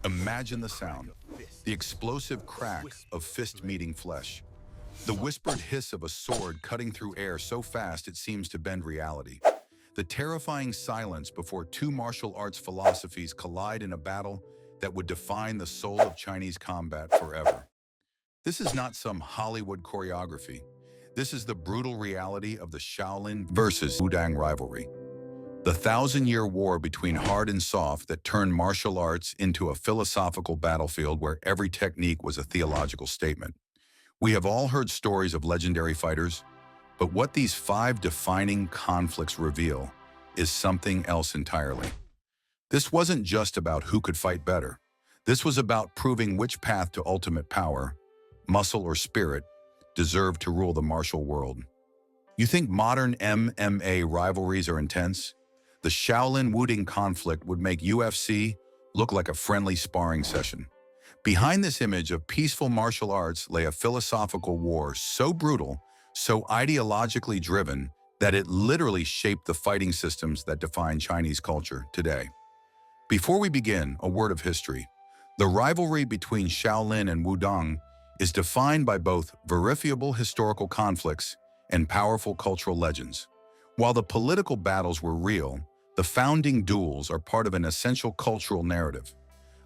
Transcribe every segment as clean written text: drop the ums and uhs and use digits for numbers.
Imagine the sound, the explosive crack of fist meeting flesh, the whispered hiss of a sword cutting through air so fast it seems to bend reality, the terrifying silence before two martial arts philosophies collide in a battle that would define the soul of Chinese combat forever. This is not some Hollywood choreography. This is the brutal reality of the Shaolin versus Wudang rivalry. The thousand-year war between hard and soft that turned martial arts into a philosophical battlefield where every technique was a theological statement. We have all heard stories of legendary fighters, but what these five defining conflicts reveal is something else entirely. This wasn't just about who could fight better. This was about proving which path to ultimate power, muscle or spirit, deserved to rule the martial world. You think modern MMA rivalries are intense? The Shaolin-Wudang conflict would make UFC look like a friendly sparring session. Behind this image of peaceful martial arts lay a philosophical war so brutal, so ideologically driven, that it literally shaped the fighting systems that define Chinese culture today. Before we begin, a word of history. The rivalry between Shaolin and Wudang is defined by both verifiable historical conflicts and powerful cultural legends. While the political battles were real, the founding duels are part of an essential cultural narrative.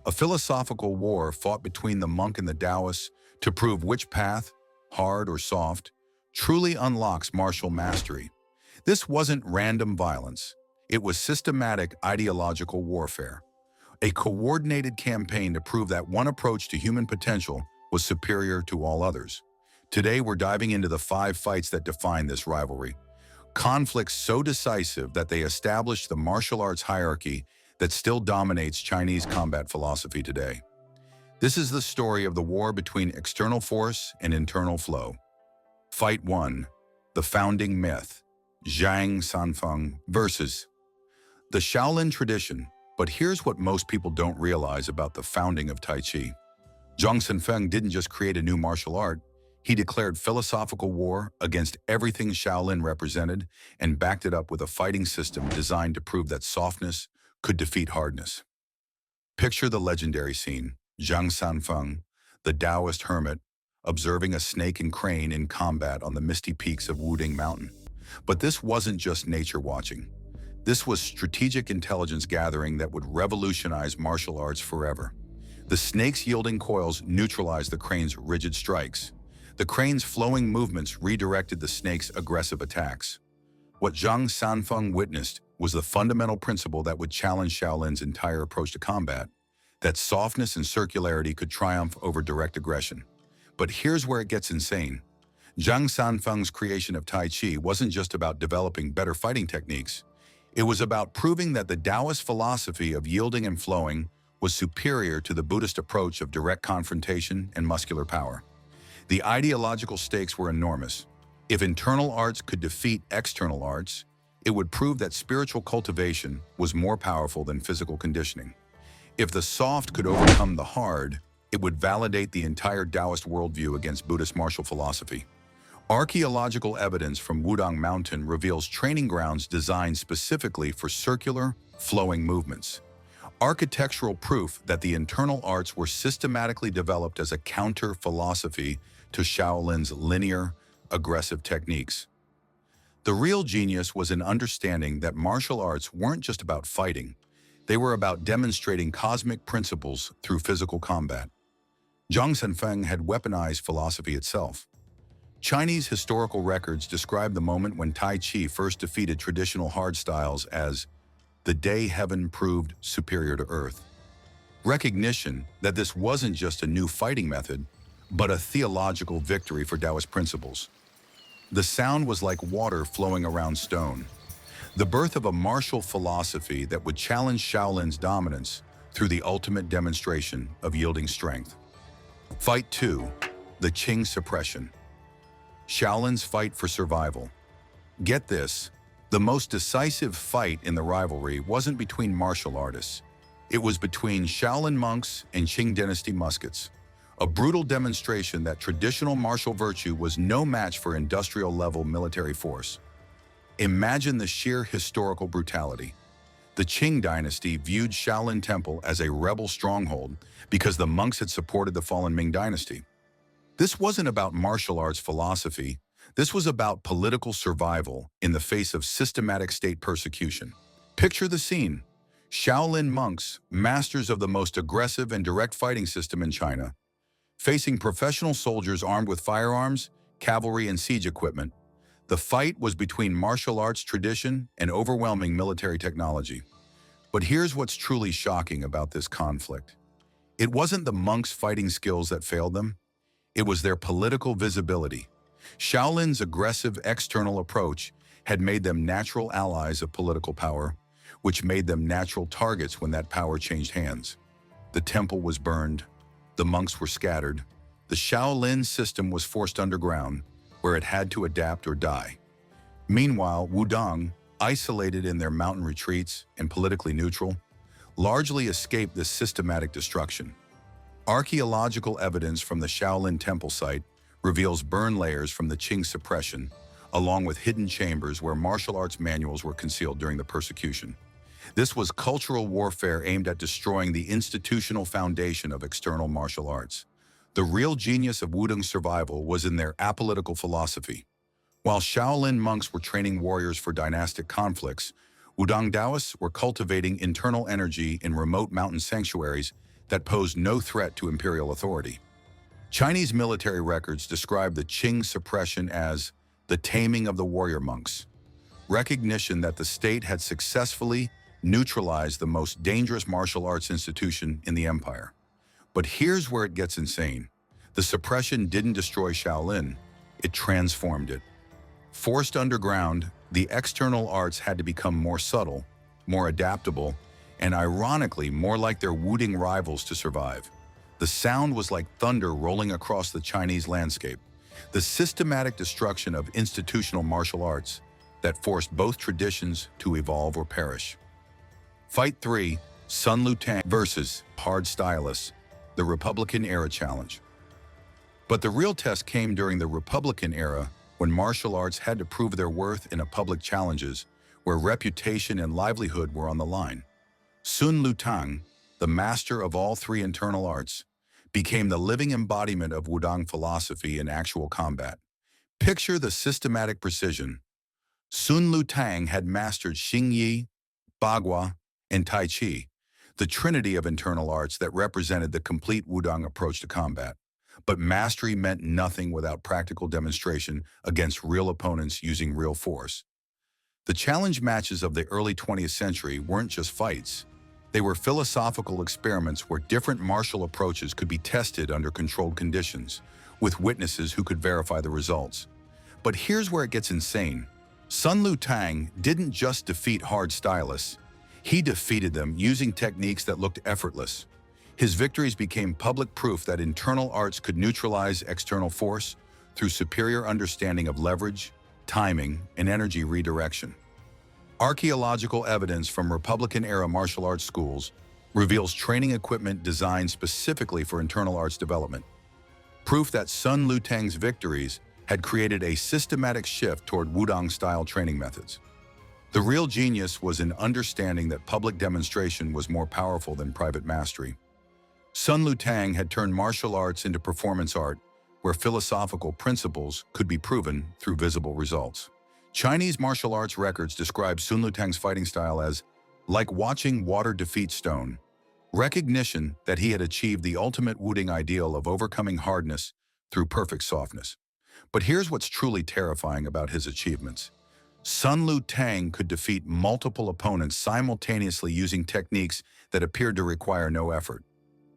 A philosophical war fought between the monk and the Taoist to prove which path, hard or soft, truly unlocks martial mastery. This wasn't random violence. It was systematic ideological warfare. A coordinated campaign to prove that one approach to human potential was superior to all others. Today, we're diving into the 5 fights that define this rivalry. Conflicts so decisive that they established the martial arts hierarchy that still dominates Chinese combat philosophy today. This is the story of the war between external force and internal flow. Fight 1. The founding myth. Zhang Sanfeng versus the Shaolin tradition. But here's what most people don't realize about the founding of Tai Chi. Zhang Sanfeng didn't just create a new martial art. He declared philosophical war against everything Shaolin represented and backed it up with a fighting system designed to prove that softness could defeat hardness. Picture the legendary scene: Zhang Sanfeng, the Taoist hermit, observing a snake and crane in combat on the misty peaks of Wudang Mountain. But this wasn't just nature watching. This was strategic intelligence gathering that would revolutionize martial arts forever. The snake's yielding coils neutralized the crane's rigid strikes. The crane's flowing movements redirected the snake's aggressive attacks. What Zhang Sanfeng witnessed was the fundamental principle that would challenge Shaolin's entire approach to combat, that softness and circularity could triumph over direct aggression. But here's where it gets insane. Zhang Sanfeng's creation of Tai Chi wasn't just about developing better fighting techniques. It was about proving that the Taoist philosophy of yielding and flowing was superior to the Buddhist approach of direct confrontation and muscular power. The ideological stakes were enormous. If internal arts could defeat external arts, it would prove that spiritual cultivation was more powerful than physical conditioning. If the soft could overcome the hard, it would validate the entire Taoist worldview against Buddhist martial philosophy. Archaeological evidence from Wudang Mountain reveals training grounds designed specifically for circular, flowing movements. Architectural proof that the internal arts were systematically developed as a counter-philosophy to Shaolin's linear, aggressive techniques. The real genius was in understanding that martial arts weren't just about fighting. They were about demonstrating cosmic principles through physical combat. Zhang Sanfeng had weaponized philosophy itself. Chinese historical records describe the moment when Tai Chi first defeated traditional hard styles as the day heaven proved superior to earth. Recognition that this wasn't just a new fighting method, but a theological victory for Taoist principles. The sound was like water flowing around stone. The birth of a martial philosophy that would challenge Shaolin's dominance through the ultimate demonstration of yielding strength. Fight 2. The Qing suppression. Shaolin's fight for survival. Get this, the most decisive fight in the rivalry wasn't between martial artists. It was between Shaolin monks and Qing dynasty muskets. A brutal demonstration that traditional martial virtue was no match for industrial-level military force. Imagine the sheer historical brutality. The Qing dynasty viewed Shaolin Temple as a rebel stronghold because the monks had supported the fallen Ming dynasty. This wasn't about martial arts philosophy. This was about political survival in the face of systematic state persecution. Picture the scene. Shaolin monks, masters of the most aggressive and direct fighting system in China, facing professional soldiers armed with firearms, cavalry, and siege equipment. The fight was between martial arts tradition and overwhelming military technology. But here's what's truly shocking about this conflict. It wasn't the monks' fighting skills that failed them. It was their political visibility. Shaolin's aggressive external approach had made them natural allies of political power, which made them natural targets when that power changed hands. The temple was burned. The monks were scattered. The Shaolin system was forced underground, where it had to adapt or die. Meanwhile, Wudang, isolated in their mountain retreats and politically neutral, largely escaped this systematic destruction. Archaeological evidence from the Shaolin Temple site reveals burn layers from the Qing suppression, along with hidden chambers where martial arts manuals were concealed during the persecution. This was cultural warfare aimed at destroying the institutional foundation of external martial arts. The real genius of Wudang's survival was in their apolitical philosophy. While Shaolin monks were training warriors for dynastic conflicts, Wudang Taoists were cultivating internal energy in remote mountain sanctuaries that posed no threat to imperial authority. Chinese military records describe the Qing suppression as the taming of the warrior monks, recognition that the state had successfully neutralized the most dangerous martial arts institution in the empire. But here's where it gets insane. The suppression didn't destroy Shaolin, it transformed it. Forced underground, the external arts had to become more subtle, more adaptable, and ironically more like their Wudang rivals to survive. The sound was like thunder rolling across the Chinese landscape, the systematic destruction of institutional martial arts that forced both traditions to evolve or perish. Fight 3, Sun Lu-Tang versus hard stylists, the Republican-era challenge. But the real test came during the Republican era, when martial arts had to prove their worth in a public challenges where reputation and livelihood were on the line. Sun Lu-Tang, the master of all three internal arts, became the living embodiment of Wudang philosophy in actual combat. Picture the systematic precision. Sun Lu-Tang had mastered Xingyi, Bagua, and Tai Chi, the trinity of internal arts that represented the complete Wudang approach to combat. But mastery meant nothing without practical demonstration against real opponents using real force. The challenge matches of the early 20th century weren't just fights. They were philosophical experiments where different martial approaches could be tested under controlled conditions, with witnesses who could verify the results. But here's where it gets insane. Sun Lu-Tang didn't just defeat hard stylists. He defeated them using techniques that looked effortless. His victories became public proof that internal arts could neutralize external force through superior understanding of leverage, timing, and energy redirection. Archaeological evidence from Republican-era martial arts schools reveals training equipment designed specifically for internal arts development, proof that Sun Lu-Tang's victories had created a systematic shift toward Wudang-style training methods. The real genius was in understanding that public demonstration was more powerful than private mastery. Sun Lu-Tang had turned martial arts into performance art, where philosophical principles could be proven through visible results. Chinese martial arts records describe Sun Lu-Tang's fighting style as like watching water defeat stone, recognition that he had achieved the ultimate Wudang ideal of overcoming hardness through perfect softness. But here's what's truly terrifying about his achievements. Sun Lu-Tang could defeat multiple opponents simultaneously using techniques that appeared to require no effort.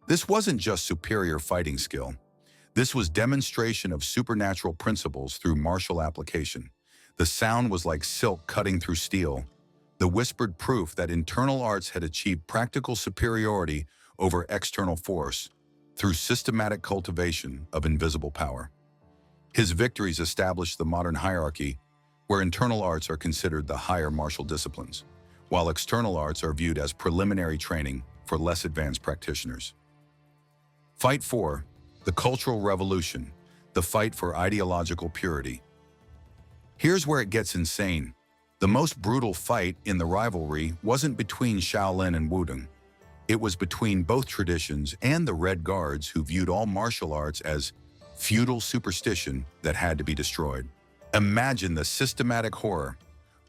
This wasn't just superior fighting skill. This was demonstration of supernatural principles through martial application. The sound was like silk cutting through steel, the whispered proof that internal arts had achieved practical superiority over external force through systematic cultivation of invisible power. His victories established the modern hierarchy, where internal arts are considered the higher martial disciplines, while external arts are viewed as preliminary training for less advanced practitioners. Fight 4, the Cultural Revolution, the fight for ideological purity. Here's where it gets insane. The most brutal fight in the rivalry wasn't between Shaolin and Wudang. It was between both traditions and the Red Guards, who viewed all martial arts as feudal superstition that had to be destroyed. Imagine the systematic horror.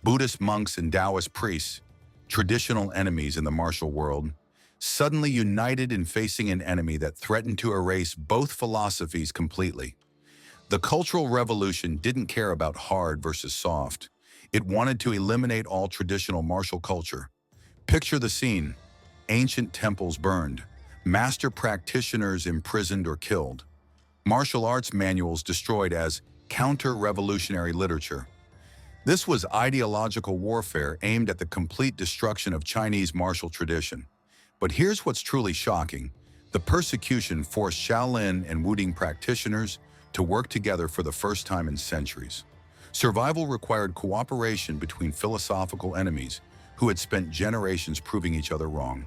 Buddhist monks and Taoist priests, traditional enemies in the martial world, suddenly united in facing an enemy that threatened to erase both philosophies completely. The Cultural Revolution didn't care about hard versus soft. It wanted to eliminate all traditional martial culture. Picture the scene. Ancient temples burned, master practitioners imprisoned or killed, martial arts manuals destroyed as counter-revolutionary literature. This was ideological warfare aimed at the complete destruction of Chinese martial tradition. But here's what's truly shocking. The persecution forced Shaolin and Wudang practitioners to work together for the first time in centuries. Survival required cooperation between philosophical enemies who had spent generations proving each other wrong.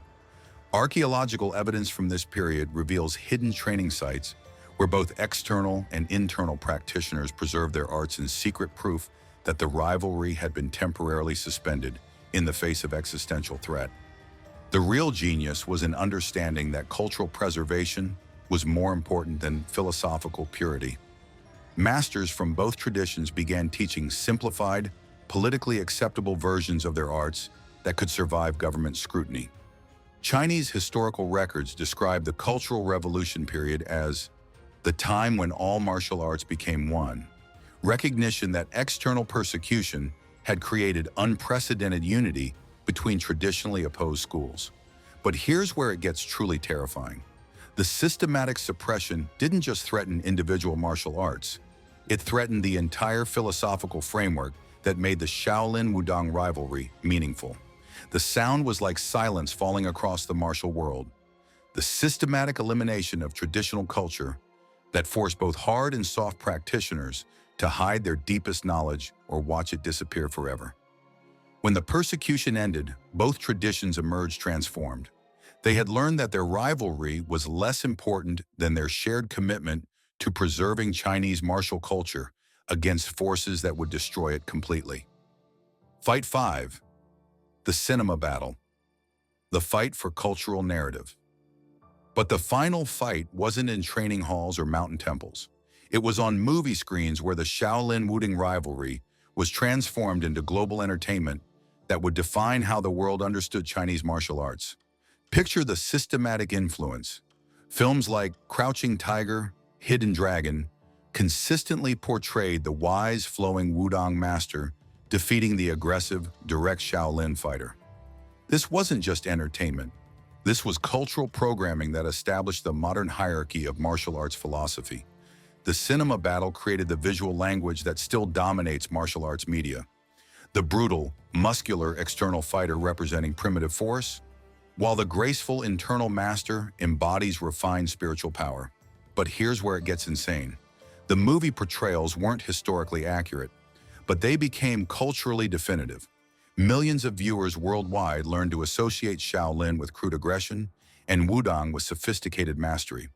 Archaeological evidence from this period reveals hidden training sites where both external and internal practitioners preserved their arts in secret, proof that the rivalry had been temporarily suspended in the face of existential threat. The real genius was in understanding that cultural preservation was more important than philosophical purity. Masters from both traditions began teaching simplified, politically acceptable versions of their arts that could survive government scrutiny. Chinese historical records describe the Cultural Revolution period as the time when all martial arts became one. Recognition that external persecution had created unprecedented unity between traditionally opposed schools. But here's where it gets truly terrifying. The systematic suppression didn't just threaten individual martial arts. It threatened the entire philosophical framework that made the Shaolin-Wudang rivalry meaningful. The sound was like silence falling across the martial world. The systematic elimination of traditional culture that forced both hard and soft practitioners to hide their deepest knowledge or watch it disappear forever. When the persecution ended, both traditions emerged transformed. They had learned that their rivalry was less important than their shared commitment to preserving Chinese martial culture against forces that would destroy it completely. Fight 5. The Cinema Battle. The fight for cultural narrative. But the final fight wasn't in training halls or mountain temples. It was on movie screens where the Shaolin-Wudang rivalry was transformed into global entertainment that would define how the world understood Chinese martial arts. Picture the systematic influence. Films like Crouching Tiger, Hidden Dragon consistently portrayed the wise, flowing Wudang master defeating the aggressive, direct Shaolin fighter. This wasn't just entertainment. This was cultural programming that established the modern hierarchy of martial arts philosophy. The cinema battle created the visual language that still dominates martial arts media. The brutal, muscular external fighter representing primitive force, while the graceful internal master embodies refined spiritual power. But here's where it gets insane. The movie portrayals weren't historically accurate, but they became culturally definitive. Millions of viewers worldwide learned to associate Shaolin with crude aggression and Wudang with sophisticated mastery.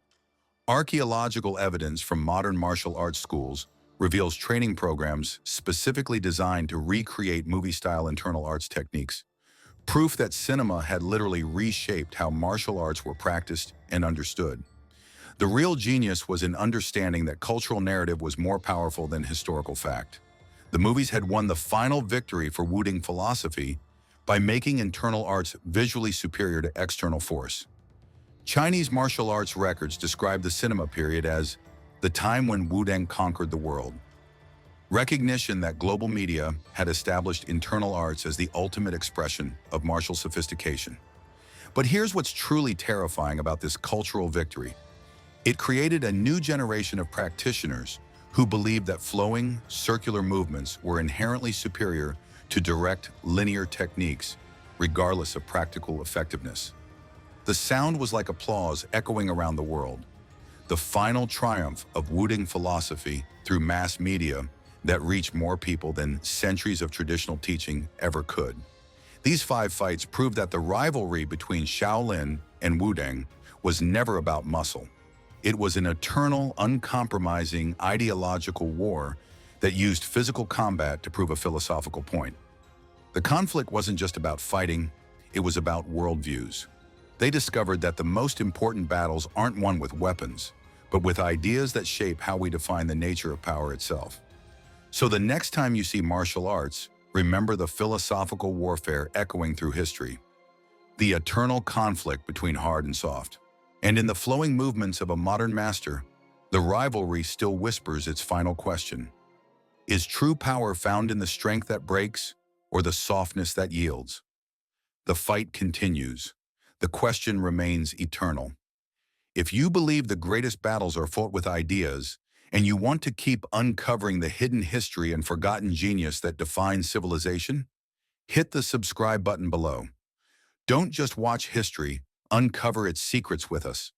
Archaeological evidence from modern martial arts schools reveals training programs specifically designed to recreate movie-style internal arts techniques, proof that cinema had literally reshaped how martial arts were practiced and understood. The real genius was in understanding that cultural narrative was more powerful than historical fact. The movies had won the final victory for Wudang philosophy by making internal arts visually superior to external force. Chinese martial arts records describe the cinema period as the time when Wudang conquered the world. Recognition that global media had established internal arts as the ultimate expression of martial sophistication. But here's what's truly terrifying about this cultural victory. It created a new generation of practitioners who believed that flowing, circular movements were inherently superior to direct, linear techniques, regardless of practical effectiveness. The sound was like applause echoing around the world, the final triumph of Wudang philosophy through mass media that reached more people than centuries of traditional teaching ever could. These 5 fights proved that the rivalry between Shaolin and Wudang was never about muscle. It was an eternal, uncompromising ideological war that used physical combat to prove a philosophical point. The conflict wasn't just about fighting, it was about worldviews. They discovered that the most important battles aren't won with weapons, but with ideas that shape how we define the nature of power itself. So the next time you see martial arts, remember the philosophical warfare echoing through history, the eternal conflict between hard and soft. And in the flowing movements of a modern master, the rivalry still whispers its final question. Is true power found in the strength that breaks or the softness that yields? The fight continues. The question remains eternal. If you believe the greatest battles are fought with ideas, and you want to keep uncovering the hidden history and forgotten genius that defines civilization, hit the subscribe button below. Don't just watch history, uncover its secrets with us.